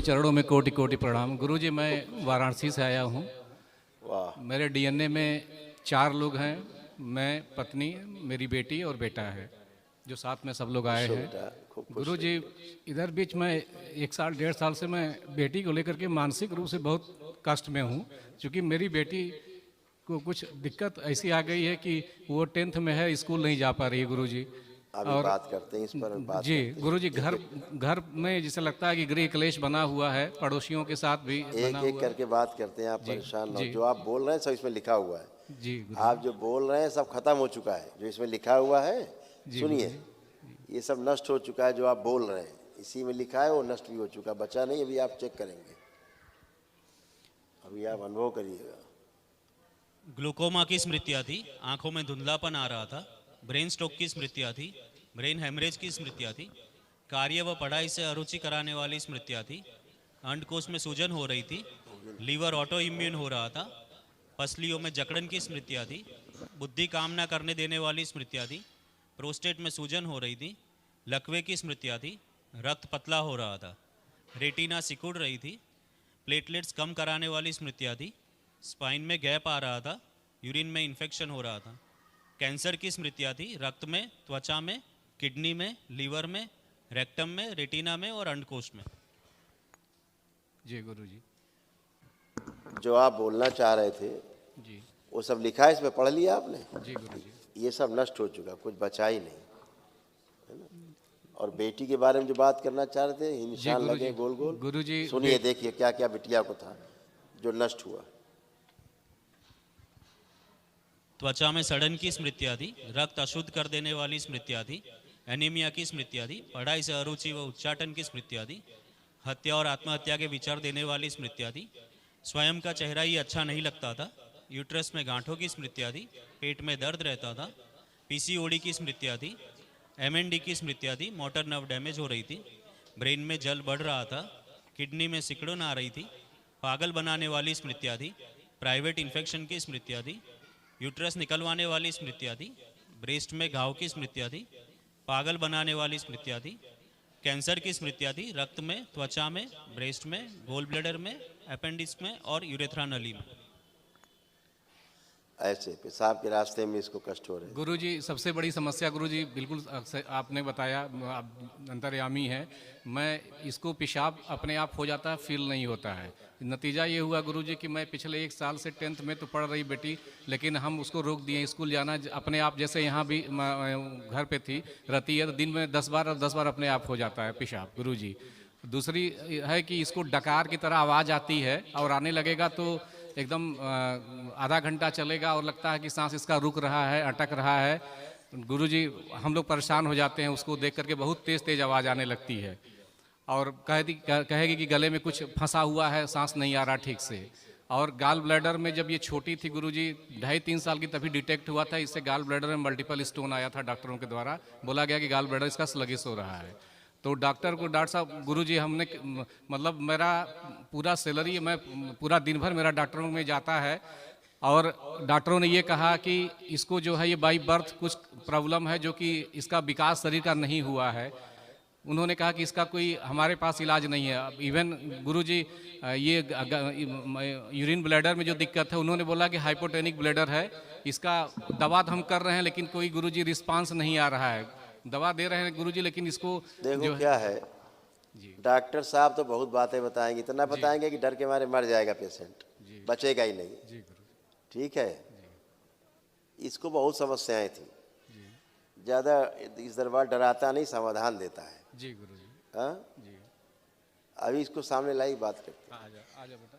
के चरणों में कोटि कोटि प्रणाम। गुरुजी, मैं वाराणसी से आया हूँ। वाह, मेरे डीएनए में 4 लोग हैं। मैं, पत्नी, मेरी बेटी और बेटा है, जो साथ में सब लोग आए खुश हो हैं। बेटा, खूब खुश गुरुजी, रहिए। इधर बीच में 1 साल 1.5 साल से मैं बेटी को लेकर के मानसिक रूप से बहुत कष्ट में हूँ, क्योंकि मेरी बेटी को कुछ दिक्कत ऐसी आ गई है कि वो 10th में है, स्कूल नहीं जा पा रही है गुरुजी। अभी और बात करते हैं, इस पर बात जी करते हैं। गुरुजी, एक घर एक घर में जैसे लगता है कि गृह क्लेश बना हुआ है, पड़ोसियों के साथ भी बना एक एक हुआ है। करके बात करते हैं, आप जी परेशान ना हो। जी जो आप बोल रहे हैं सब इसमें लिखा हुआ है। जी गुरुजी। आप जो बोल रहे हैं सब खत्म हो चुका है, जो इसमें लिखा हुआ है। जी सुनिए, गुरुजी। ये सब नष्ट हो चुका है। जो आप बोल रहे हैं इसी में लिखा है, वो नष्ट भी हो चुका, बचा नहीं। अभी आप चेक करेंगे, अभी आप अनुभव करिएगा। ग्लूकोमा की स्मृतियाँ थी, आंखों में धुंधलापन आ रहा था। ब्रेन स्ट्रोक की स्मृतियाँ थी, ब्रेन हेमरेज की स्मृतियाँ थी। कार्य व पढ़ाई से अरुचि कराने वाली स्मृतियाँ थी। अंडकोश में सूजन हो रही थी। लीवर ऑटो इम्यून हो रहा था। पसलियों में जकड़न की स्मृतियाँ थी। बुद्धि काम न करने देने वाली स्मृतियाँ थी। प्रोस्टेट में सूजन हो रही थी। लकवे की स्मृतियाँ थी। रक्त पतला हो रहा था। रेटिना सिकुड़ रही थी। प्लेटलेट्स कम कराने वाली स्मृतियाँ थी। स्पाइन में गैप आ रहा था। यूरिन में इन्फेक्शन हो रहा था। कैंसर की स्मृतियाँ थी, रक्त में, त्वचा में, किडनी में, लीवर में, रेक्टम में, रेटिना में और अंडकोश में। जी गुरुजी। जो आप बोलना चाह रहे थे जी वो सब लिखा है, इसमें पढ़ लिया आपने। जी गुरुजी। ये सब नष्ट हो चुका, कुछ बचा ही नहीं, है ना। और बेटी के बारे में जो बात करना चाह रहे थे, जी निशान लगे गुरुजी। गोल गोल। गुरुजी, सुनिए, देखिए क्या क्या बिटिया को था जो नष्ट हुआ। त्वचा में सड़न की स्मृतियाँ थी। रक्त अशुद्ध कर देने वाली स्मृतियाँ थी। एनीमिया की स्मृतियाँ थी। पढ़ाई से अरुचि व उच्चाटन की स्मृतियाँ थी। हत्या और आत्महत्या के विचार देने वाली स्मृतियाँ थी। स्वयं का चेहरा ही अच्छा नहीं लगता था। यूट्रस में गांठों की स्मृतियाँ थी। पेट में दर्द रहता था। पीसीओडी की स्मृतियाँ थी। एमएनडी की स्मृतियाँ थी। मोटर नर्व डैमेज हो रही थी। ब्रेन में जल बढ़ रहा था। किडनी में सिकुड़न आ रही थी। पागल बनाने वाली स्मृतियाँ थी। प्राइवेट इन्फेक्शन की स्मृतियाँ थी। यूट्रस निकलवाने वाली स्मृतियाँ थी। ब्रेस्ट में घाव की स्मृतियाँ थी। पागल बनाने वाली स्मृतियाँ थी। कैंसर की स्मृतियाँ थी, रक्त में, त्वचा में, ब्रेस्ट में, गोल ब्लैडर में, अपेंडिक्स में और यूरेथ्रा नली में। ऐसे पेशाब के रास्ते में इसको कष्ट हो रहे। गुरुजी, सबसे बड़ी समस्या गुरुजी, बिल्कुल आपने बताया, आप अंतर्यामी है। मैं इसको पेशाब अपने आप हो जाता है, फील नहीं होता है। नतीजा ये हुआ गुरुजी कि मैं पिछले 1 साल से 10th में तो पढ़ रही बेटी, लेकिन हम उसको रोक दिए स्कूल जाना। अपने आप जैसे यहाँ भी घर पे थी, रहती है, तो दिन में 10 बार और 10 बार अपने आप हो जाता है पेशाब गुरुजी। दूसरी है कि इसको डकार की तरह आवाज़ आती है, और आने लगेगा तो एकदम आधा घंटा चलेगा और लगता है कि सांस इसका रुक रहा है, अटक रहा है। गुरुजी, हम लोग परेशान हो जाते हैं उसको देख करके। बहुत तेज़ तेज़ आवाज़ आने लगती है, और कहेगी कि गले में कुछ फंसा हुआ है, सांस नहीं आ रहा ठीक से। और गाल ब्लैडर में जब ये छोटी थी गुरुजी, 2.5-3 साल की, तभी डिटेक्ट हुआ था। इससे गाल ब्लैडर में मल्टीपल स्टोन आया था। डॉक्टरों के द्वारा बोला गया कि गाल ब्लैडर इसका स्लगिश हो रहा है। तो डॉक्टर साहब, गुरुजी, हमने मतलब मेरा पूरा सैलरी, मैं पूरा दिन भर मेरा डॉक्टरों में जाता है, और डॉक्टरों ने ये कहा कि इसको जो है ये बाई बर्थ कुछ प्रॉब्लम है, जो कि इसका विकास शरीर का नहीं हुआ है। उन्होंने कहा कि इसका कोई हमारे पास इलाज नहीं है। इवन गुरुजी, ये यूरिन ब्लैडर में जो दिक्कत है, उन्होंने बोला कि हाइपोटेनिक ब्लैडर है। इसका दवा तो हम कर रहे हैं, लेकिन कोई गुरुजी रिस्पांस नहीं आ रहा है। दवा दे रहे हैं गुरुजी, लेकिन इसको देखो जो है। क्या है, जी डॉक्टर साहब तो बहुत बातें बताएंगे, इतना जी बताएंगे कि डर के मारे मर जाएगा पेशेंट, जी बचेगा ही नहीं। जी गुरुजी। ठीक है, इसको बहुत समस्याएं थी। जी ज़्यादा इस दरबार डराता नहीं, समाधान देता है। जी गुरुजी। हाँ, जी अभी इसको सामने लाई बात करते हैं। आ जा बेटा।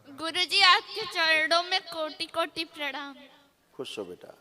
गुरुजी, आपके चरणों में कोटि कोटि प्रणाम। खुश हो बेटा।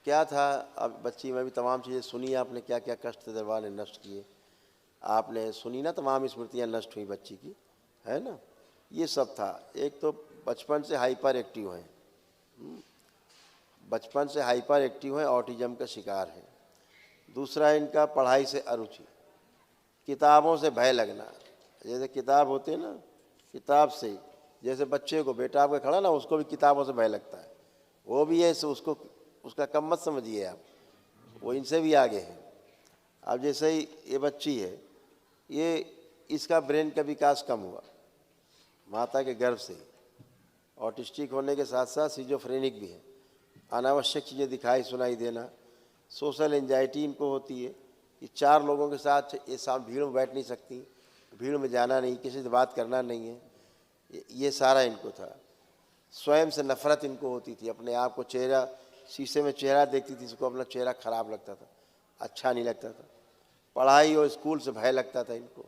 क्या था, अब बच्ची में भी तमाम चीज़ें सुनी आपने, क्या क्या कष्ट थे दरबार ने नष्ट किए। आपने सुनी ना, तमाम स्मृतियाँ नष्ट हुई बच्ची की, है ना। ये सब था। एक तो बचपन से हाइपर एक्टिव हैं, बचपन से हाइपर एक्टिव हैं, ऑटिज्म का शिकार है। दूसरा, इनका पढ़ाई से अरुचि, किताबों से भय लगना। जैसे किताब होते हैं ना, किताब से, जैसे बच्चे को, बेटा आपका खड़ा ना, उसको भी किताबों से भय लगता है। वो भी है, उसको उसका कम मत समझिए आप, वो इनसे भी आगे है। अब जैसे ही ये बच्ची है, ये इसका ब्रेन का विकास कम हुआ माता के गर्भ से ही। ऑटिस्टिक होने के साथ साथ सिजोफ्रेनिक भी है, अनावश्यक चीज़ें दिखाई सुनाई देना, सोशल एंजाइटी इनको होती है कि 4 लोगों के साथ ये भीड़ में बैठ नहीं सकती, भीड़ में जाना नहीं, किसी से बात करना नहीं है, ये सारा इनको था। स्वयं से नफरत इनको होती थी, अपने आप को चेहरा शीशे में चेहरा देखती थी, इसको अपना चेहरा खराब लगता था, अच्छा नहीं लगता था। पढ़ाई और स्कूल से भय लगता था इनको,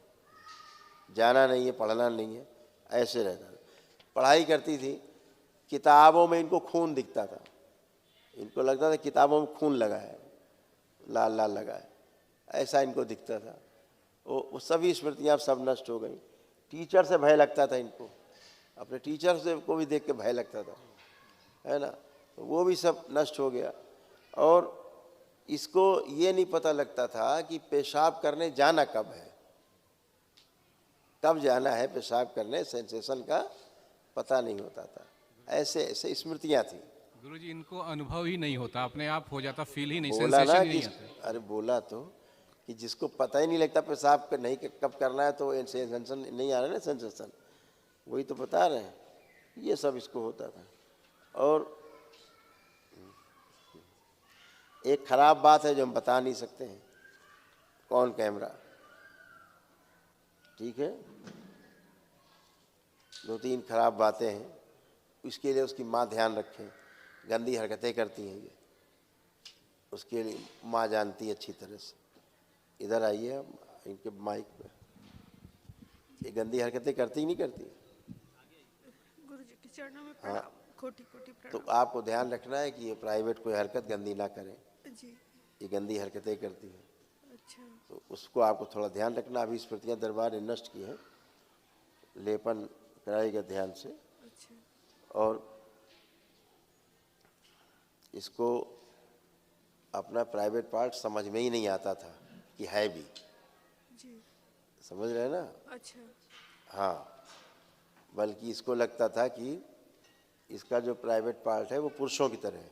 जाना नहीं है, पढ़ना नहीं है, ऐसे रहता था। पढ़ाई करती थी, किताबों में इनको खून दिखता था, इनको लगता था किताबों में खून लगा है, लाल लाल लगा है, ऐसा इनको दिखता था। वो सभी स्मृतियाँ सब नष्ट हो गई। टीचर से भय लगता था इनको, अपने टीचर से को भी देख के भय लगता था, है ना, तो वो भी सब नष्ट हो गया। और इसको ये नहीं पता लगता था कि पेशाब करने जाना कब है, कब जाना है पेशाब करने, सेंसेशन का पता नहीं होता था। ऐसे ऐसे स्मृतियाँ थी। गुरुजी इनको अनुभव ही नहीं होता, अपने आप हो जाता, फील ही नहीं, बोला ना सेंसेशन ही कि नहीं आता। अरे बोला तो कि जिसको पता ही नहीं लगता पेशाब का नहीं कब करना है, तो सेंसेशन नहीं आ रहा ना, सेंसेशन, वही तो बता रहे हैं, ये सब इसको होता था। और एक खराब बात है जो हम बता नहीं सकते हैं, कौन कैमरा, ठीक है, 2-3 खराब बातें हैं, इसके लिए उसकी माँ ध्यान रखे। गंदी हरकतें करती हैं ये, उसके लिए माँ जानती है अच्छी तरह से। इधर आइए हम इनके माइक पे, ये गंदी हरकतें करती ही नहीं करती। गुरुजी के चरणों में हाँ, प्रणाम, कोटि कोटि तो प्रणाम। आपको ध्यान रखना है कि ये प्राइवेट कोई हरकत गंदी ना करें, जी, ये गंदी हरकतें करती है, अच्छा, तो उसको आपको थोड़ा ध्यान रखना। अभी स्मृतियाँ दरबार ने नष्ट की हैं, लेपन कराएगा ध्यान से। अच्छा, और इसको अपना प्राइवेट पार्ट समझ में ही नहीं आता था कि है भी, जी, समझ रहे हैं ना। अच्छा, हाँ, बल्कि इसको लगता था कि इसका जो प्राइवेट पार्ट है वो पुरुषों की तरह है,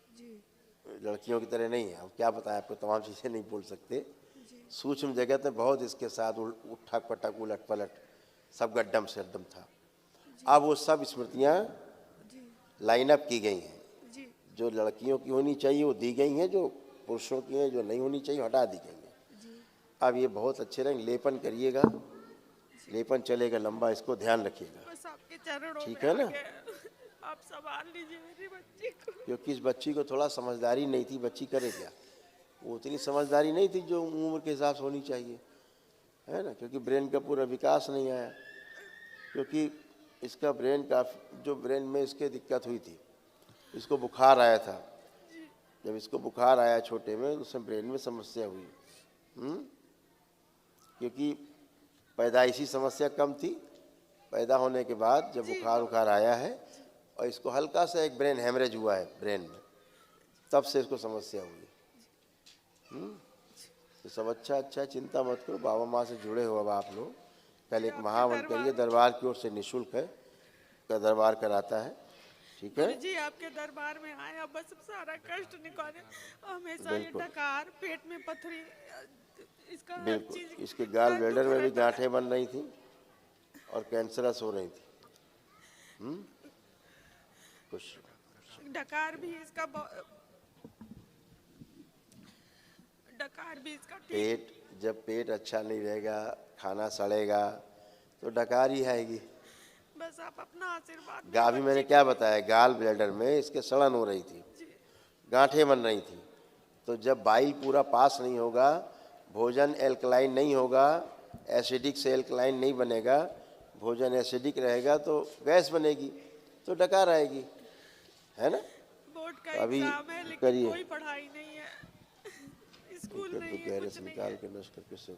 जी, लड़कियों की तरह नहीं है। अब क्या बताएं आपको, तमाम चीज़ें नहीं बोल सकते। जी, सूक्ष्म जगत में बहुत इसके साथ उठक पटक उलट पलट सब गड्ढम से एकदम था। अब वो सब स्मृतियाँ जी, लाइन अप की गई हैं, जी, जो लड़कियों की होनी चाहिए वो दी गई हैं, जो पुरुषों की हैं जो नहीं होनी चाहिए हटा दी गई हैं। जी, अब ये बहुत अच्छे रंग लेपन करिएगा, लेपन चलेगा लंबा, इसको ध्यान रखिएगा, बस आपके चरणों ठीक में है आ ना। गया। आप संभाल लीजिए मेरी बच्ची को। क्योंकि इस बच्ची को थोड़ा समझदारी नहीं थी, बच्ची करे क्या, वो उतनी समझदारी नहीं थी जो उम्र के हिसाब से होनी चाहिए, है ना, क्योंकि ब्रेन का पूरा विकास नहीं आया। क्योंकि इसका ब्रेन का जो ब्रेन में इसके दिक्कत हुई थी, इसको बुखार आया था, जब इसको बुखार आया छोटे में, उसमें ब्रेन में समस्या हुई। क्योंकि पैदाइशी समस्या कम थी, पैदा होने के बाद जब बुखार उखार आया है और इसको हल्का सा एक ब्रेन हेमरेज हुआ है ब्रेन में, तब से इसको समस्या हुई। तो सब अच्छा अच्छा, चिंता मत करो, बाबा माँ से जुड़े हो अब आप लोग। कल एक महावन करिए, दरबार की ओर से निःशुल्क है, का दरबार कराता है, ठीक है। गुरुजी आपके दरबार में आए, अब बस सारा कष्ट निकाले। हमेशा ये बिल्कुल। डकार, पेट में पथरी, इसका हर बिल्कुल, चीज इसके गाल का ब्लैडर दुख में भी रहता है। गांठें बन रही थी और कैंसरस हो रही थी। कुछ डकार भी इसका डकार भी इसका ठीक। पेट, जब पेट अच्छा नहीं रहेगा, खाना सड़ेगा तो डकार ही आएगी। बस आप अपना आशीर्वाद मेरी गाभी मैंने बच्ची क्या बताया, गाल ब्लैडर में इसके सड़न हो रही थी, गांठें बन रही थी। तो जब बाइल पूरा पास नहीं होगा, भोजन एल्कलाइन नहीं होगा, एसिडिक से एल्कलाइन नहीं बनेगा, भोजन एसिडिक रहेगा तो गैस बनेगी, तो डकार आएगी, है ना। बोर्ड का तो अभी एग्जाम है लेकिन करिए, कोई पढ़ाई नहीं है, स्कूल तो नहीं है, गहरे कुछ से नहीं निकाल है। के नष्ट करके से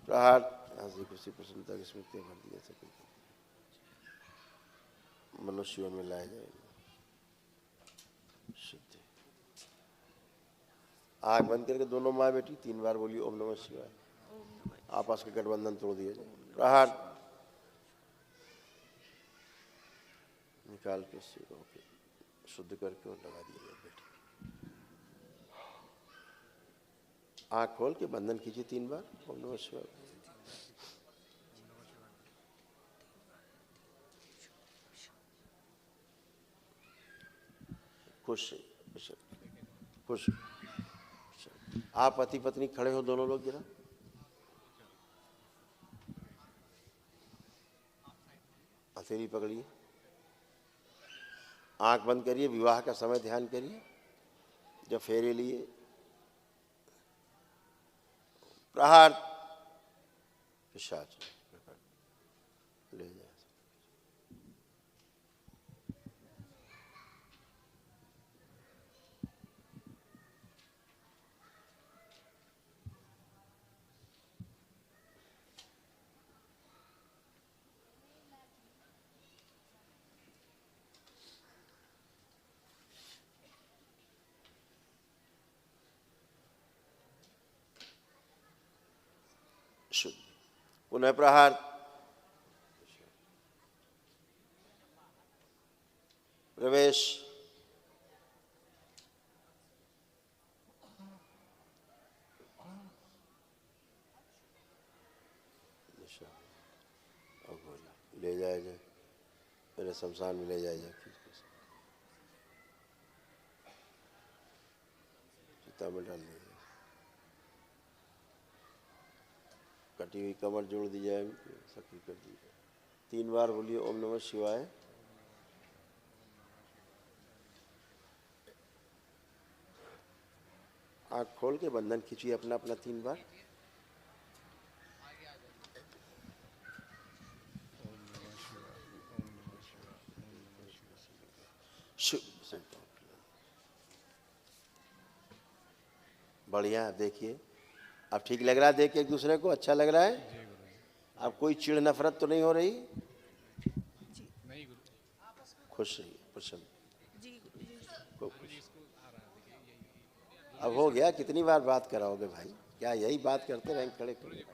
प्रहार हंसी खुशी प्रसन्नता की स्मृतियाँ भर दिए सके मनुष्यों में लाए जाएंगे। शुद्धि, आँख बंद करके दोनों माँ बेटी 3 बार बोलिए ओम नमः शिवाय, आपस के गठबंधन तोड़ दिया जाए। प्रहार निकाल के सिरों के शुद्ध करके और लगा दिया जाए बेटी। आँख खोल के बंधन खींचिए 3 बार। ओम नमः शिवाय। खुश रहिए, खुश। आप पति पत्नी खड़े हो दोनों लोग जरा। हथेली पकड़िए, आंख बंद करिए, विवाह का समय ध्यान करिए। जब फेरे लिए प्रहार पिशाच ले जाए। शुद्ध। पुनः प्रहार। प्रवेश। ले जाया जाए, मेरे शमशान में ले जाया जाए, चिता में डाल दिया। कटी हुई कमर जोड़ दी जाए, सखी कर दी जाए। 3 बार बोलिए ओम नमः शिवाय। आँख खोल के बंधन खींचिए अपना अपना 3 बार। बढ़िया, देखिए अब ठीक लग रहा है, देख के एक दूसरे को अच्छा लग रहा है। अब कोई चिढ़ नफरत तो नहीं हो रही? नहीं गुरु, खुश रहिए, प्रसन्न। जी गुरुजी। खूब खुश। अब हो गया, कितनी बार बात कराओगे भाई? क्या यही बात करते रहें खड़े खड़े?